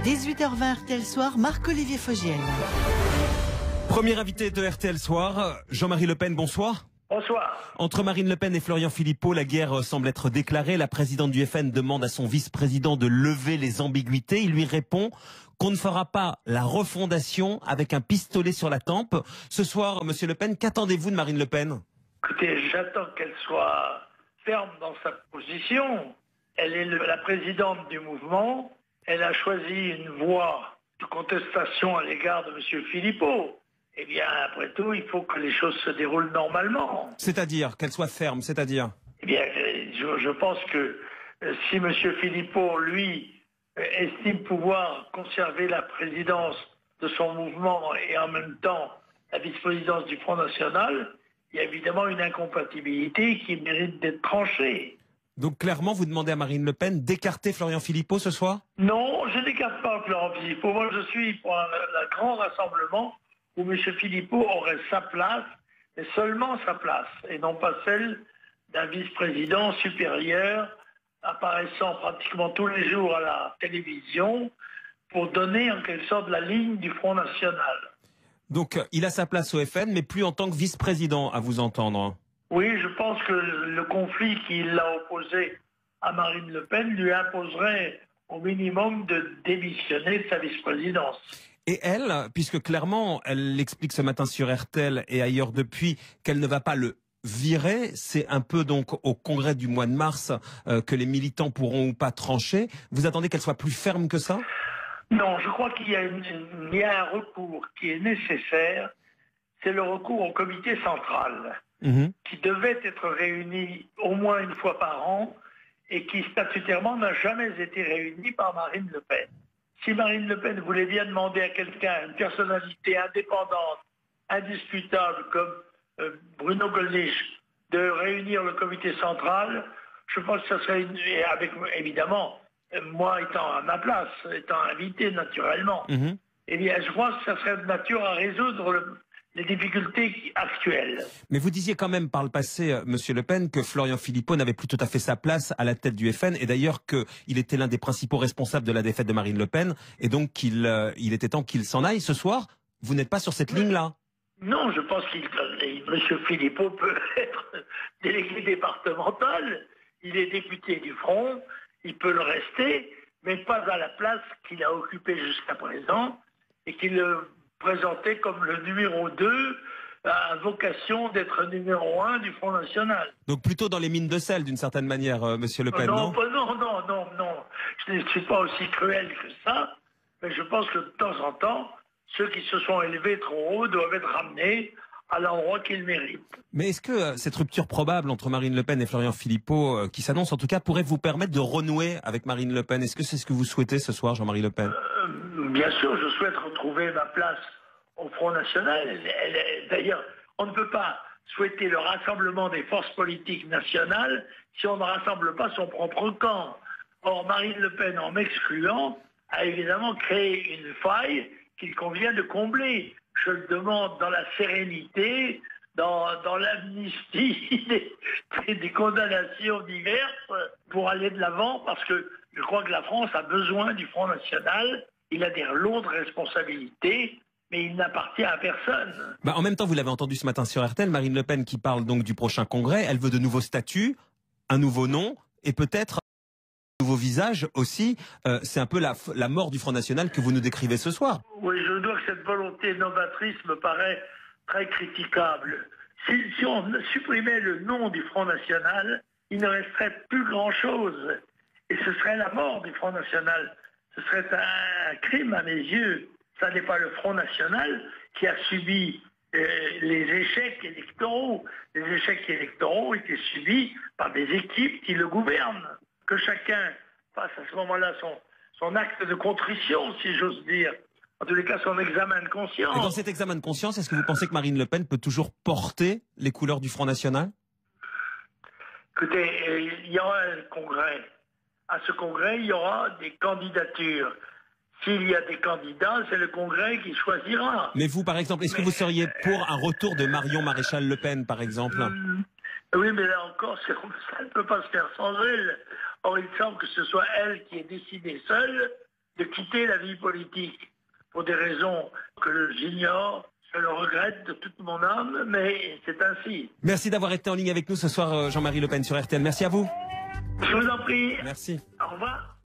18h20 RTL Soir, Marc-Olivier Fogiel. Premier invité de RTL Soir, Jean-Marie Le Pen, bonsoir. Bonsoir. Entre Marine Le Pen et Florian Philippot, la guerre semble être déclarée. La présidente du FN demande à son vice-président de lever les ambiguïtés. Il lui répond qu'on ne fera pas la refondation avec un pistolet sur la tempe. Ce soir, monsieur Le Pen, qu'attendez-vous de Marine Le Pen? Écoutez, j'attends qu'elle soit ferme dans sa position. Elle est la présidente du mouvement. Elle a choisi une voie de contestation à l'égard de monsieur Philippot. Eh bien, après tout, il faut que les choses se déroulent normalement. C'est-à-dire, qu'elle soit ferme, c'est-à-dire? Eh bien, je pense que si M. Philippot, lui, estime pouvoir conserver la présidence de son mouvement et en même temps la vice-présidence du Front National, il y a évidemment une incompatibilité qui mérite d'être tranchée. Donc clairement, vous demandez à Marine Le Pen d'écarter Florian Philippot ce soir? Non, je n'écarte pas Florian Philippot. Moi, je suis pour un grand rassemblement où M. Philippot aurait sa place, mais seulement sa place, et non pas celle d'un vice-président supérieur apparaissant pratiquement tous les jours à la télévision pour donner en quelque sorte la ligne du Front National. Donc il a sa place au FN, mais plus en tant que vice-président, à vous entendre. Oui, je pense que le conflit qu'il a opposé à Marine Le Pen lui imposerait au minimum de démissionner de sa vice-présidence. Et elle, puisque clairement, elle l'explique ce matin sur RTL et ailleurs depuis, qu'elle ne va pas le virer, c'est un peu donc au congrès du mois de mars que les militants pourront ou pas trancher. Vous attendez qu'elle soit plus ferme que ça? Non, je crois qu'il y a un recours qui est nécessaire, c'est le recours au comité central, qui devait être réuni au moins une fois par an et qui statutairement n'a jamais été réuni par Marine Le Pen. Si Marine Le Pen voulait bien demander à quelqu'un, une personnalité indépendante, indiscutable comme Bruno Gollnisch, de réunir le comité central, je pense que ça serait, avec évidemment, moi étant à ma place, étant invité naturellement, eh bien je pense que ça serait de nature à résoudre les difficultés actuelles. Mais vous disiez quand même par le passé, monsieur Le Pen, que Florian Philippot n'avait plus tout à fait sa place à la tête du FN, et d'ailleurs qu'il était l'un des principaux responsables de la défaite de Marine Le Pen, et donc qu'il était temps qu'il s'en aille. Ce soir, vous n'êtes pas sur cette ligne-là? Non, je pense que M. Philippot peut être délégué départemental, il est député du Front, il peut le rester, mais pas à la place qu'il a occupée jusqu'à présent, et qu'il le présentait comme le numéro 2, à vocation d'être numéro 1 du Front National. Donc plutôt dans les mines de sel, d'une certaine manière, monsieur Le Pen, non? Non. Je ne suis pas aussi cruel que ça, mais je pense que de temps en temps, ceux qui se sont élevés trop haut doivent être ramenés à l'endroit qu'ils méritent. Mais est-ce que cette rupture probable entre Marine Le Pen et Florian Philippot, qui s'annonce en tout cas, pourrait vous permettre de renouer avec Marine Le Pen? Est-ce que c'est ce que vous souhaitez ce soir, Jean-Marie Le Pen? Bien sûr, je souhaite retrouver ma place au Front National. D'ailleurs, on ne peut pas souhaiter le rassemblement des forces politiques nationales si on ne rassemble pas son propre camp. Or, Marine Le Pen, en m'excluant, a évidemment créé une faille qu'il convient de combler. Je le demande dans la sérénité, dans l'amnistie des condamnations diverses pour aller de l'avant, parce que je crois que la France a besoin du Front National. Il a des lourdes responsabilités, mais il n'appartient à personne. En même temps, vous l'avez entendu ce matin sur RTL, Marine Le Pen qui parle donc du prochain congrès. Elle veut de nouveaux statuts, un nouveau nom et peut-être un nouveau visage aussi. C'est un peu la mort du Front National que vous nous décrivez ce soir. Oui, je dois que cette volonté novatrice me paraît très critiquable. Si on supprimait le nom du Front National, il ne resterait plus grand-chose. Et ce serait la mort du Front National. Ce serait un crime à mes yeux. Ça n'est pas le Front National qui a subi les échecs électoraux. Les échecs électoraux étaient subis par des équipes qui le gouvernent. Que chacun fasse à ce moment-là son acte de contrition, si j'ose dire. En tous les cas, son examen de conscience. Et dans cet examen de conscience, est-ce que vous pensez que Marine Le Pen peut toujours porter les couleurs du Front National? Écoutez, il y aura un congrès. À ce congrès, il y aura des candidatures. S'il y a des candidats, c'est le congrès qui choisira. Mais vous, par exemple, est-ce que vous seriez pour un retour de Marion Maréchal Le Pen, par exemple? Oui, mais là encore, ça ne peut pas se faire sans elle. Or, il semble que ce soit elle qui ait décidé seule de quitter la vie politique pour des raisons que j'ignore. Je le regrette de toute mon âme, mais c'est ainsi. Merci d'avoir été en ligne avec nous ce soir, Jean-Marie Le Pen sur RTL. Merci à vous. Je vous en prie. Merci. Au revoir.